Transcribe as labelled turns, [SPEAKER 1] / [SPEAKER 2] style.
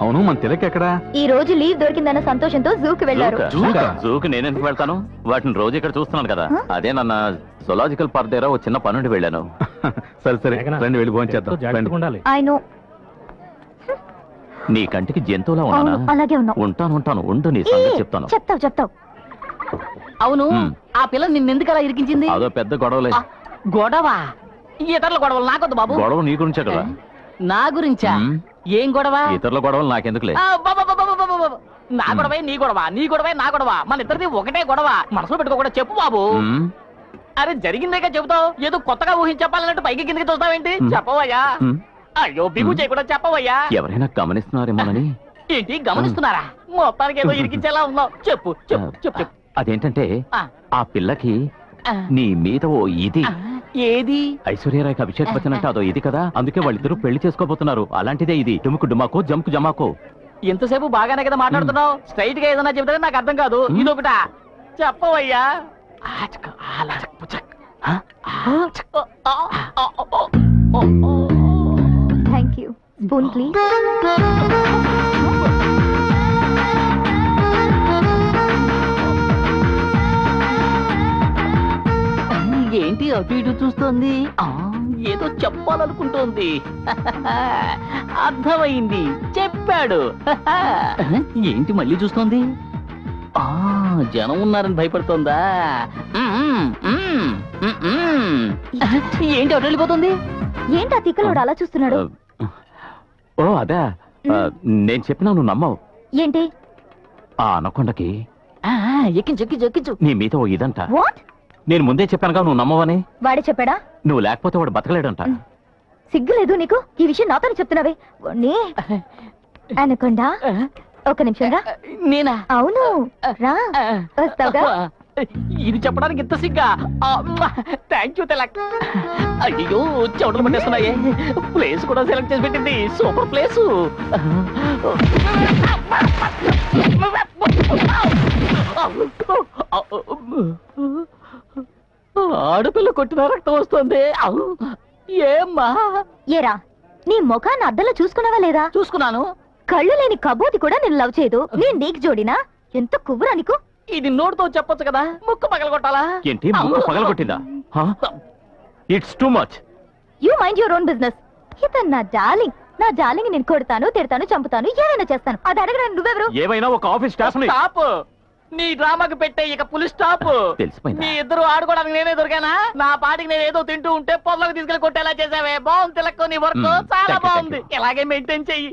[SPEAKER 1] అవును మన తిలక్ ఎక్కడా?
[SPEAKER 2] ఈ రోజు లీవ్ దొరికిందన్న సంతోషంతో జూకి వెళ్ళారు.
[SPEAKER 3] జూకి నేను ఎందుకు వెళ్తాను? వాటిని రోజు ఇక్కడ చూస్తున్నాను కదా. అదే నన్న జూలాజికల్ పార్క్ దగ్గర ఒక చిన్న పనుండి వెళ్ళాను.
[SPEAKER 1] సరే సరే రండి వెళ్ళి భోంచేద్దాం.
[SPEAKER 2] ఆయన
[SPEAKER 3] నీ కంటికి జంతువులా ఉన్నానా?
[SPEAKER 2] అలాగే ఉన్నావు.
[SPEAKER 3] ఉంటాను ఉండు, నీ సంగతి చెప్తాను.
[SPEAKER 2] చెప్తావు.
[SPEAKER 4] అవును, ఆ పిల్ల నిన్నెందుకు అలా ఇరికించింది?
[SPEAKER 3] అదో పెద్ద గొడవలే.
[SPEAKER 4] గొడవ? ఇతరుల గొడవలు నాకొద్దు బాబు.
[SPEAKER 3] గొడవ నీ గురించే కదా.
[SPEAKER 4] నా గురించా? ఏం గొడవ?
[SPEAKER 3] ఇతరుల గొడవలు నాకెందుకులే.
[SPEAKER 4] నా గొడవే నీ గొడవ, నీ గొడవే నా గొడవ, మన ఇద్దరిది ఒకటే గొడవ. మనసులో పెట్టుకోకుండా చెప్పు బాబు. అరే జరిగిందేగా చెబుతావు, ఏదో కొత్తగా ఊహించి చెప్పాలన్నట్టు పైకి కిందకి చూస్తావేంటి? చెప్పవయ్యా. అయ్యో బిగు చేయకుండా చెప్పవయ్యా.
[SPEAKER 3] ఎవరైనా గమనిస్తున్నారేమోనని.
[SPEAKER 4] ఏంటి గమనిస్తున్నారా? మొత్తానికి ఏదో ఇరికించేలా ఉన్నావు. చెప్పు చెప్పు చెప్పు.
[SPEAKER 3] అదేంటంటే ఆ పిల్లకి నీ మీద ఓ ఇది.
[SPEAKER 4] ఏది?
[SPEAKER 3] ఐశ్వర్యరాయ్కి అభిషేక్ బచ్చన్ అంటే అదో ఇది కదా, అందుకే వాళ్ళిద్దరూ పెళ్లి చేసుకోబోతున్నారు. అలాంటిదే ఇది. టుముకు డుమాకో జంకు జమాకో.
[SPEAKER 4] ఎంతసేపు బాగానే కదా మాట్లాడుతున్నావు, స్ట్రైట్ గా ఏదన్నా చెబితే నాకు అర్థం కాదు. ఇదొకట చెప్పవయ్యా.
[SPEAKER 2] Thank you. Spoon please.
[SPEAKER 4] ఏంటి అటు ఇటు చూస్తోంది? ఏదో చెప్పాలనుకుంటోంది. అర్థమైంది, చెప్పాడు. ఏంటి మళ్ళీ చూస్తోంది? జనం ఉన్నారని భయపడుతోందా? ఏంటి అటు వెళ్ళిపోతుంది?
[SPEAKER 2] ఏంటి ఆ తిక్కలోడు అలా చూస్తున్నాడు?
[SPEAKER 3] ఓ అదే, నేను చెప్పినా నువ్వు నమ్మవు.
[SPEAKER 2] ఏంటి?
[SPEAKER 3] ఆ అనకొండకి
[SPEAKER 4] ఎక్కించు ఎక్కించు ఎక్కించు.
[SPEAKER 3] నీ మీద ఓ ఇదంట.
[SPEAKER 2] వాట్?
[SPEAKER 3] నేను ముందే చెప్పానుగా నువ్వు నమ్మవని.
[SPEAKER 2] వాడే చెప్పాడా?
[SPEAKER 3] నువ్వు లేకపోతే వాడు బతకలేడంట.
[SPEAKER 2] సిగ్గులేదు నీకు? ఈ విషయం నాతోనే చెప్తున్నావే. అనకొండా ఒక నిమిషం రా.
[SPEAKER 4] నేనా?
[SPEAKER 2] అవును రా. వస్తావుగా?
[SPEAKER 4] ఇది చెప్పడానికి ఇంత సిగ్గా? Thank you Tilak. అయ్యో చెవులు పట్టేస్తున్నాయే. ప్లేస్ కూడా సెలెక్ట్ చేసి పెట్టింది. Super place. ఆడపిల్ల కొట్టిన రక్తం వస్తుంది. ఏమ్మా?
[SPEAKER 2] ఏరా నీ ముఖాన్ని అద్దంలో చూసుకున్నావా లేదా?
[SPEAKER 4] చూసుకున్నాను.
[SPEAKER 2] కళ్ళు లేని కబోతి కూడా నేను లవ్ చేయదు. నేను నీకు జోడినా? ఎంత కువ్వురా నీకు?
[SPEAKER 4] ఇది నోటితో చెప్పొచ్చు కదా, ముక్కు పగలగొట్టాలా?
[SPEAKER 3] ఏంటి ముక్కు పగలగొట్టిందా? It's too much.
[SPEAKER 2] You mind your own business. ఇతను నా డార్లింగ్. నా డార్లింగ్ నేను కొడతాను, తిడతాను, చంపుతాను, ఏమైనా చేస్తాను. అది అడగడానికి నువ్వెవరు?
[SPEAKER 3] ఏమైనా ఒక ఆఫీస్ స్టాఫ్.
[SPEAKER 4] స్టాప్. నీ డ్రామాకి పెట్టే ఇక పులి స్టాప్.
[SPEAKER 3] తెలిసిపోయింది.
[SPEAKER 4] మీ ఇద్దరు ఆడుకోవడానికి నేనే దొరికానా? నా పాటికి నేను ఏదో తింటూ ఉంటే పొలంలోకి తీసుకెళ్లి కొట్టేలా చేసావే. బాగుంది తిలక్, నీ వర్క్ చాలా బాగుంది. ఇలాగే మెయింటైన్ చెయ్యి.